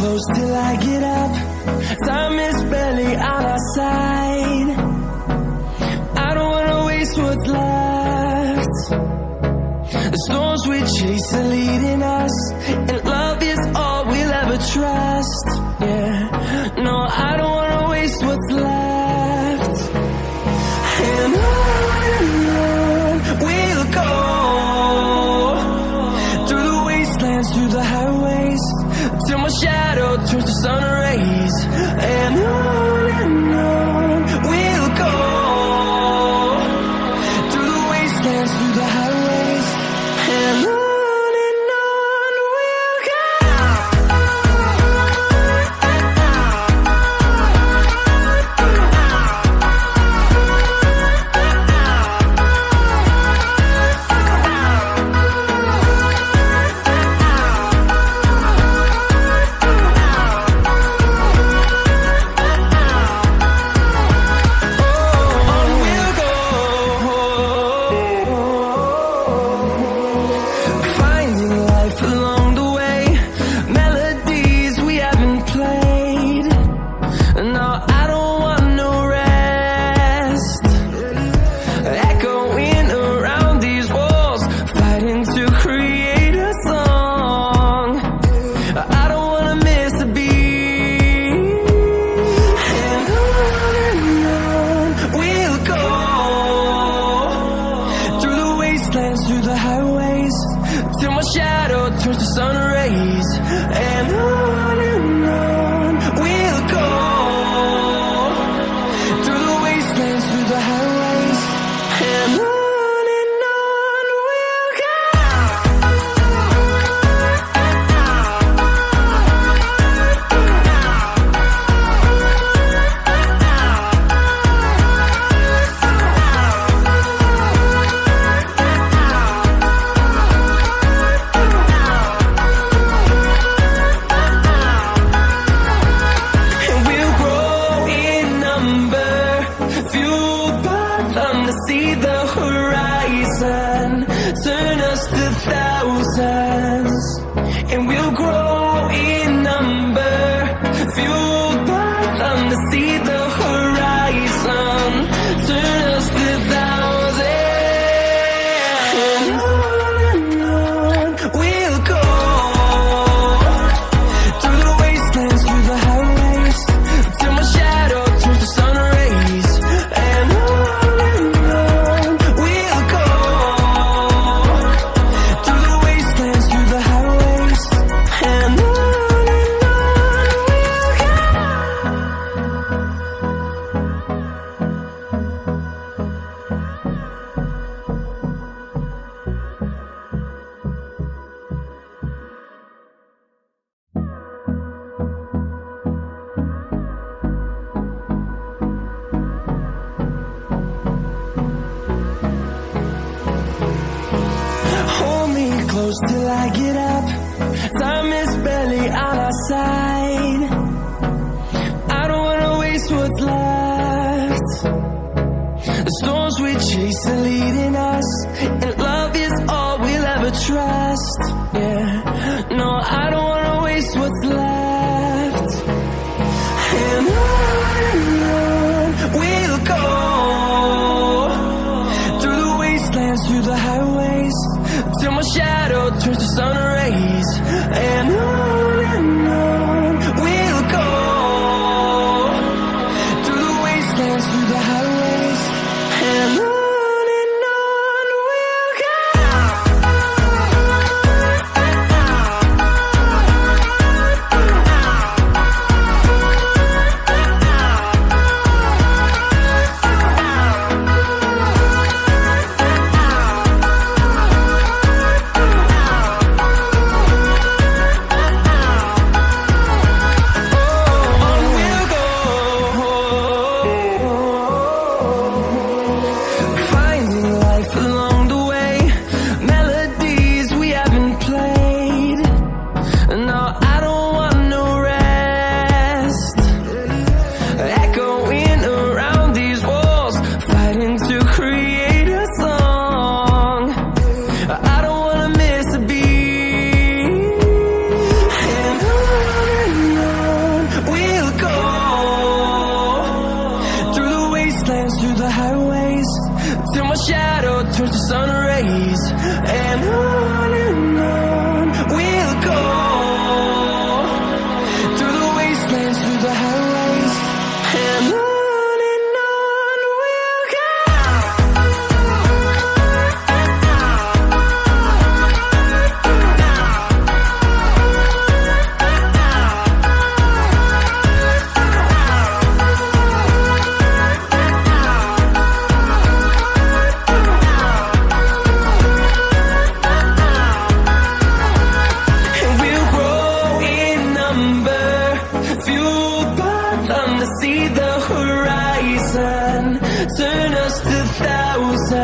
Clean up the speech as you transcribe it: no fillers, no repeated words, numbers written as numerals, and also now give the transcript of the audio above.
close till I get up. Time is barely on our side. I don't wanna waste what's left. The storms we chase are leading us, and love is all we'll ever trust. Yeah, no, I don't wanna waste what's left. And on we'll go, through the wastelands, through the highways, till my shadow turns to sun rays. And on we'll go, through the wastelands, through the highways, and on we'll go. Through the highways, till my shadow turns to sun rays. And on we'll go, through the wastelands, through the highways, and on we'll go. See the horizon, turn us to thousands, and we'll grow in number, fueled by them. To see the horizon, turn us to thousands, and on we'll go, through the wastelands, through the highways, till my shadow turns to sun rays. And close till I get up. Time is barely on our side. I don't wanna waste what's left. The storms we chase are leading us, and love is all we'll ever trust. Yeah, no, I don't wanna waste what's left. And on we'll go, through the wastelands, through the highways, till my shadow turns to sun rays. And on we'll go, through the wastelands, through the highways, and on we'll go. turn us to thousands.